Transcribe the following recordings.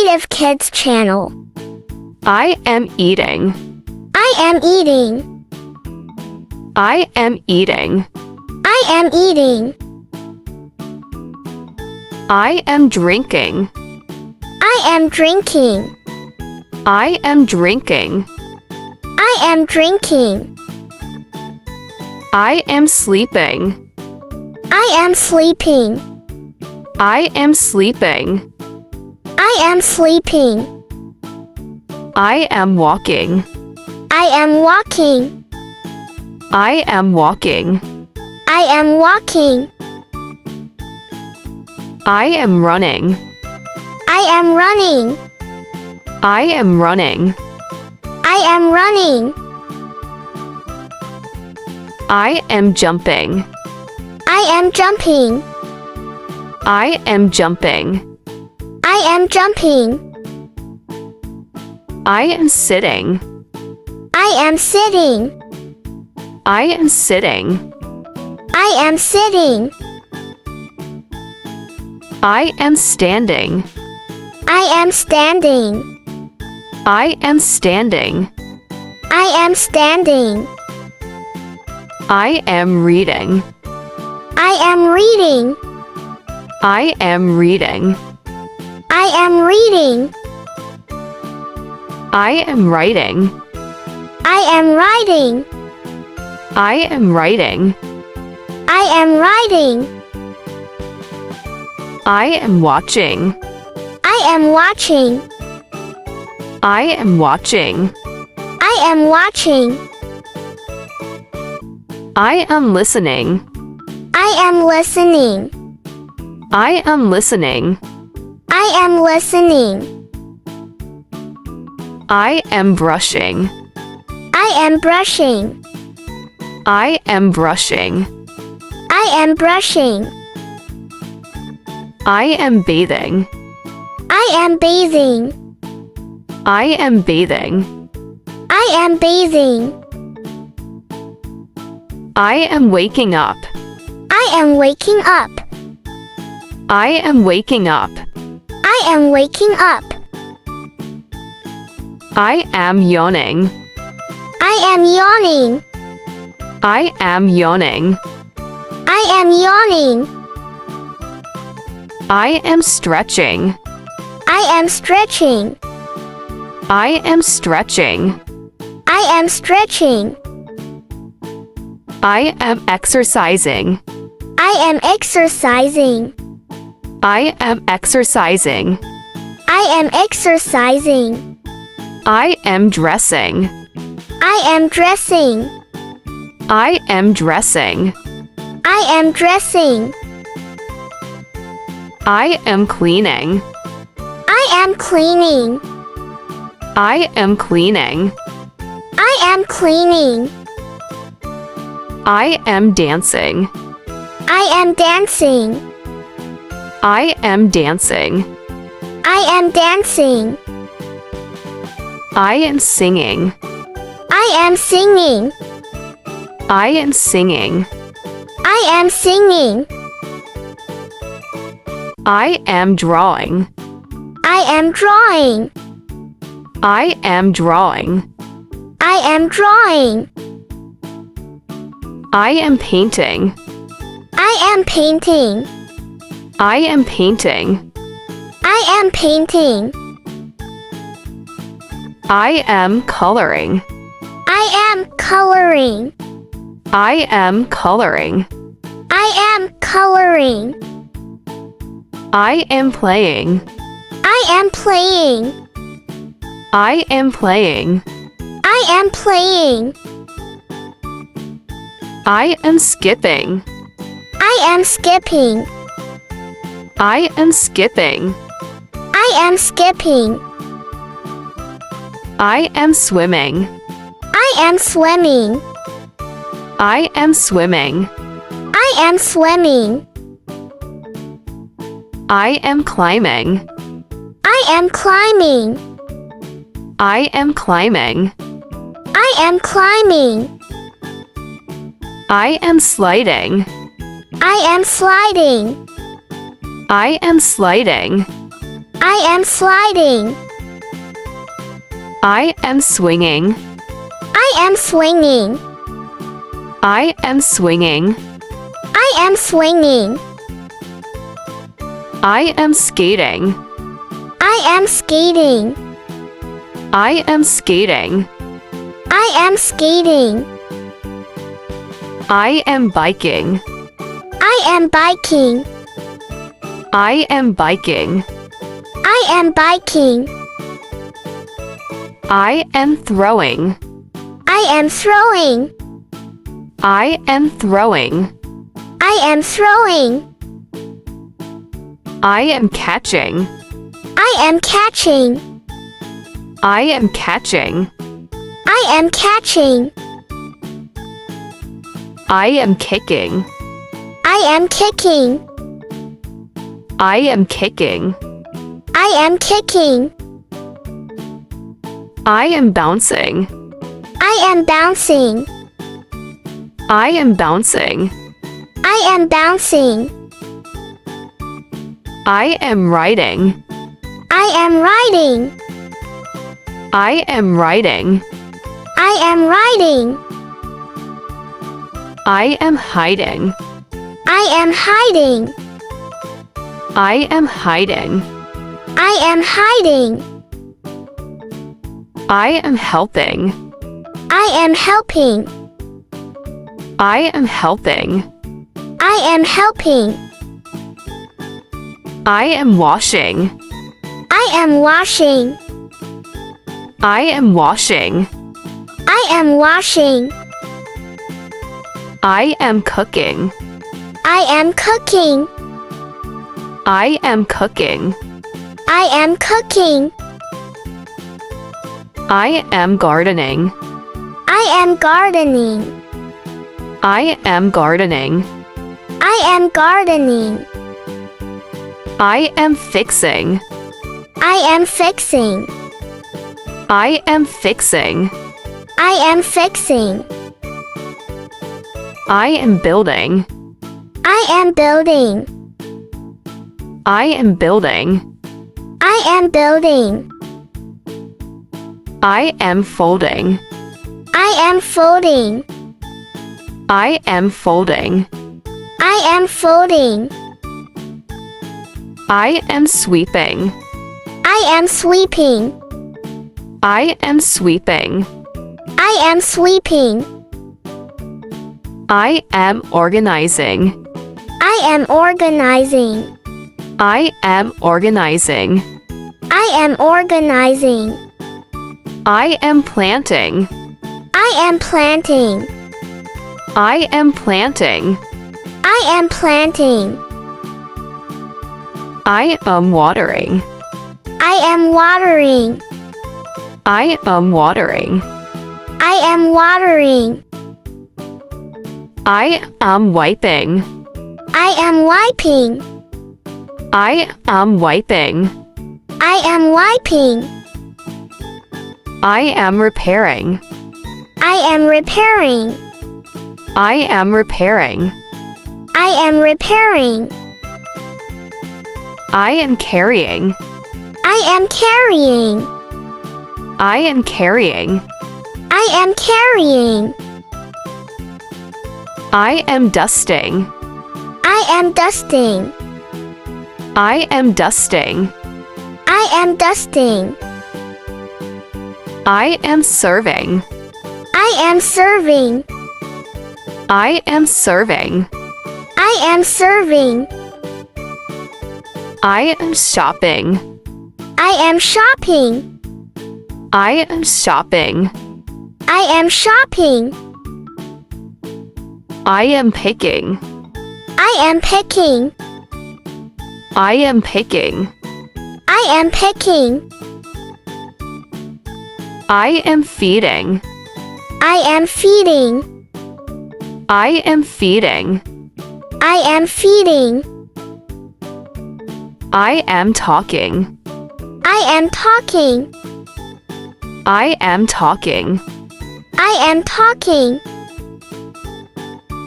Creative Kids channel. I am eating. I am eating. I am eating. I am eating. I am drinking. I am drinking. I am drinking. I am drinking. I am sleeping. I am sleeping. I am sleeping. I am sleeping. I am walking. I am walking. I am walking. I am walking. I am running. I am running. I am running. I am running. I am jumping. I am jumping. I am jumping. I am jumping. I am sitting. I am sitting. I am sitting. I am sitting. I am standing. I am standing. I am standing. I am standing. I am reading. I am reading. I am reading. I am reading. I am writing. I am writing. I am writing. I am writing. I am watching. I am watching. I am watching. I am watching. I am listening. I am listening. I am listening. I am listening. I am brushing. I am brushing. I am brushing. I am brushing. I am bathing. I am bathing. I am bathing. I am bathing. I am waking up. I am waking up. I am waking up. I am waking up. I am yawning. I am yawning. I am yawning. I am yawning. I am stretching. I am stretching. I am stretching. I am stretching. I am exercising. I am exercising. I am exercising. I am exercising. I am dressing. I am dressing. I am dressing. I am dressing. I am cleaning. I am cleaning. I am cleaning. I am cleaning. I am dancing. I am dancing. I am dancing. I am dancing. I am singing. I am singing. I am singing. I am singing. I am drawing. I am drawing. I am drawing. I am drawing. I am painting. I am painting. I am painting. I am painting. I am coloring. I am coloring. I am coloring. I am coloring. I am playing. I am playing. I am playing. I am playing. I am skipping. I am skipping. I am skipping. I am skipping. I am swimming. I am swimming. I am swimming. I am swimming. I am climbing. I am climbing. I am climbing. I am climbing. I am sliding. I am sliding. I am sliding. I am sliding. I am swinging. I am swinging. I am swinging. I am swinging. I am skating. I am skating. I am skating. I am skating. I am biking. I am biking. I am biking. I am biking. I am throwing. I am throwing. I am throwing. I am throwing. I am catching. I am catching. I am catching. I am catching. I am kicking. I am kicking. I am kicking. I am kicking. I am bouncing. I am bouncing. I am bouncing. I am bouncing. I am riding. I am riding. I am riding. I am riding. I am hiding. I am hiding. I am hiding. I am hiding. I am helping. I am helping. I am helping. I am helping. I am washing. I am washing. I am washing. I am washing. I am cooking. I am cooking. I am cooking. I am cooking. I am gardening. I am gardening. I am gardening. I am gardening. I am fixing. I am fixing. I am fixing. I am fixing. I am building. I am building. I am building. I am building. I am folding. I am folding. I am folding. I am folding. I am sweeping. I am sweeping. I am sweeping. I am sweeping. I am organizing. I am organizing. I am organizing. I am organizing. I am planting. I am planting. I am planting. I am planting. I am watering. I am watering. I am watering. I am watering. I am wiping. I am wiping. I am wiping. I am wiping. I am repairing. I am repairing. I am repairing. I am repairing. I am carrying. I am carrying. I am carrying. I am carrying. I am dusting. I am dusting. I am dusting. I am dusting. I am serving. I am serving. I am serving. I am serving. I am shopping. I am shopping. I am shopping. I am shopping. I am picking. I am picking. I am picking. I am picking. I am feeding. I am feeding. I am feeding. I am feeding. I am talking. I am talking. I am talking. I am talking.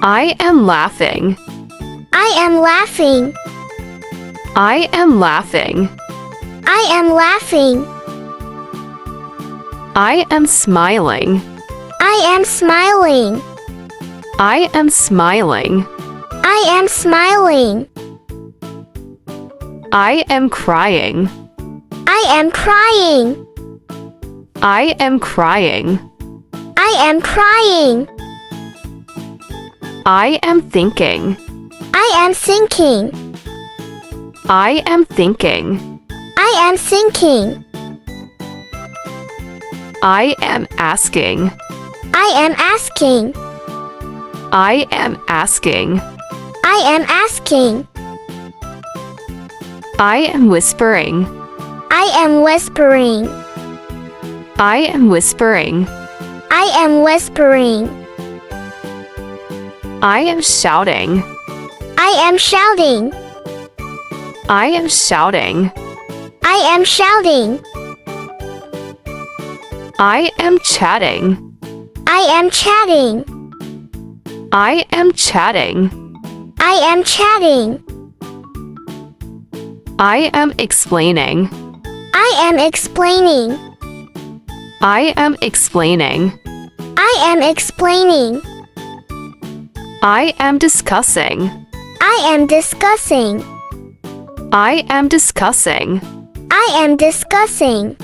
I am laughing. I am laughing. I am laughing. I am laughing. I am smiling. I am smiling. I am smiling. I am smiling. I am crying. I am crying. I am crying. I am crying. I am thinking. I am thinking. I am thinking. I am thinking. I am asking. I am asking. I am asking. I am asking. I am whispering. I am whispering. I am whispering. I am whispering. I am shouting. I am shouting. I am shouting. I am shouting. I am chatting. I am chatting. I am chatting. I am chatting. I am explaining. I am explaining. I am explaining. I am explaining. I am discussing. I am discussing. I am discussing. I am discussing.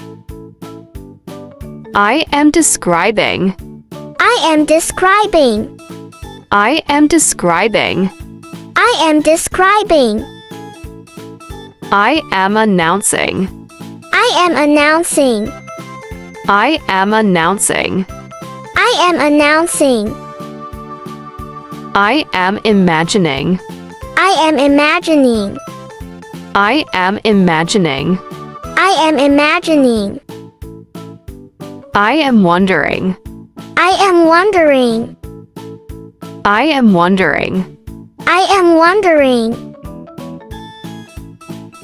I am describing. I am describing. I am describing. I am describing. I am announcing. I am announcing. I am announcing. I am announcing. I am imagining. I am imagining. I am imagining. I am imagining. I am wondering. I am wondering. I am wondering. I am wondering.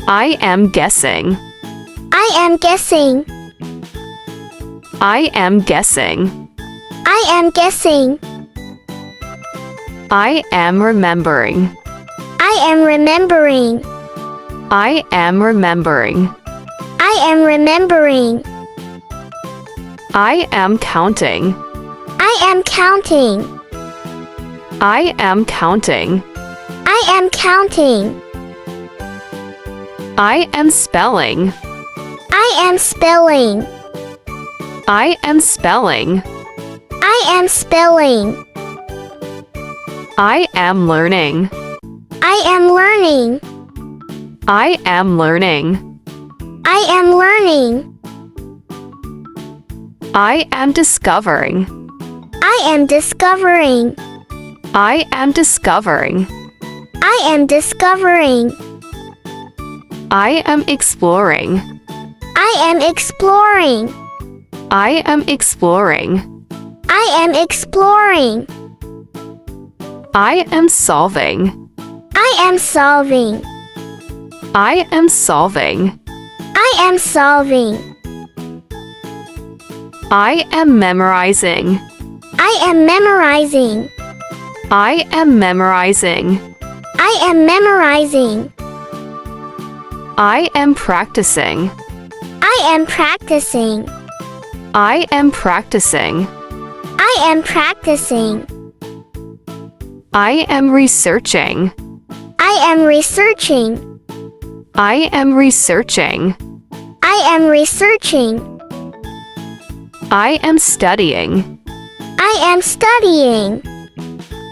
I am guessing. I am guessing. I am guessing. I am guessing. I am remembering. I am remembering. I am remembering. I am remembering. I am counting. I am counting. I am counting. I am counting. I am spelling. I am spelling. I am spelling. I am spelling. I am learning. I am learning. I am learning. I am learning. I am discovering. I am discovering. I am discovering. I am discovering. I am exploring. I am exploring. I am exploring. I am exploring. I am solving. I am solving. I am solving. I am solving. I am memorizing. I am memorizing. I am memorizing. I am memorizing. I am practicing. I am practicing. I am practicing. I am practicing. I am researching. I am researching. I am researching. I am researching. I am studying. I am studying.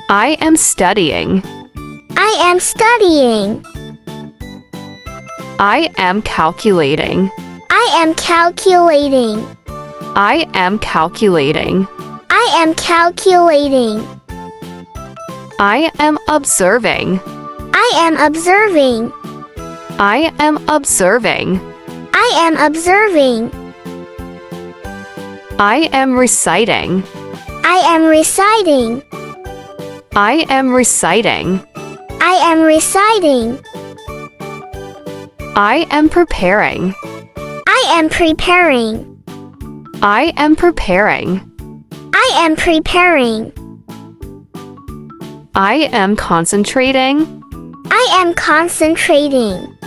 I am studying. I am studying. I am calculating. I am calculating. I am calculating. I am calculating. I am observing. I am observing. I am observing. I am observing. I am reciting. I am reciting. I am reciting. I am reciting. I am preparing. I am preparing. I am preparing. I am preparing. I am concentrating. I am concentrating.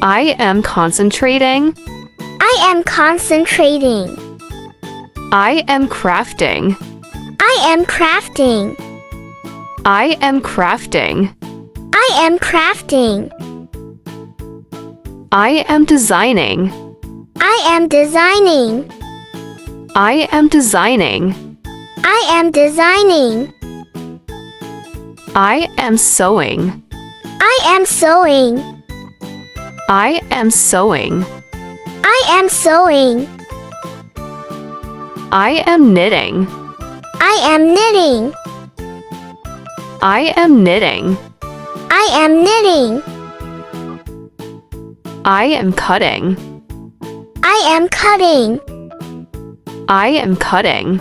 I am concentrating. I am concentrating. I am crafting. I am crafting. I am crafting. I am crafting. I am designing. I am designing. I am designing. I am designing. I am sewing. I am sewing. I am sewing. I am sewing. I am knitting. I am knitting. I am knitting. I am knitting. I am cutting. I am cutting. I am cutting.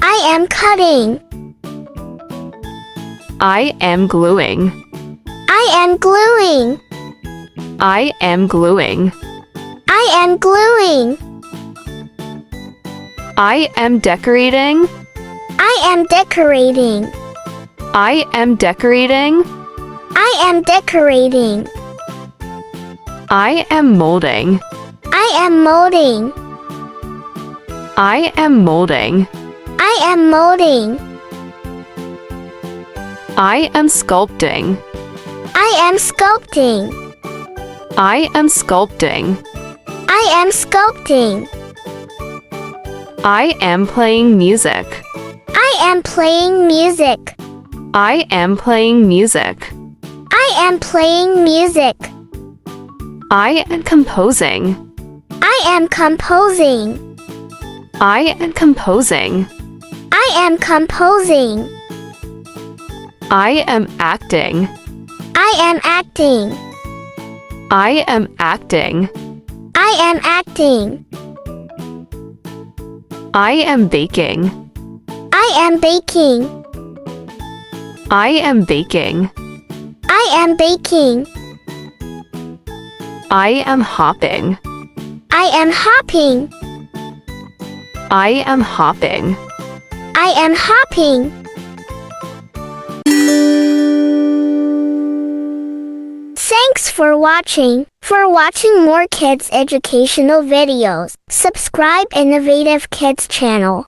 I am cutting. I am gluing. I am gluing. I am gluing. I am gluing. I am decorating. I am decorating. I am decorating. I am decorating. I am molding. I am molding. I am molding. I am molding. I am sculpting. I am sculpting. I am sculpting. I am sculpting. I am playing music. I am playing music. I am playing music. I am playing music. I am composing. I am composing. I am composing. I am composing. I am acting. I am acting. I am acting. I am acting. I am baking. I am baking. I am baking. I am baking. I am hopping. I am hopping. I am hopping. I am hopping. Thanks for watching. For watching more kids educational videos, subscribe Innovative Kids channel.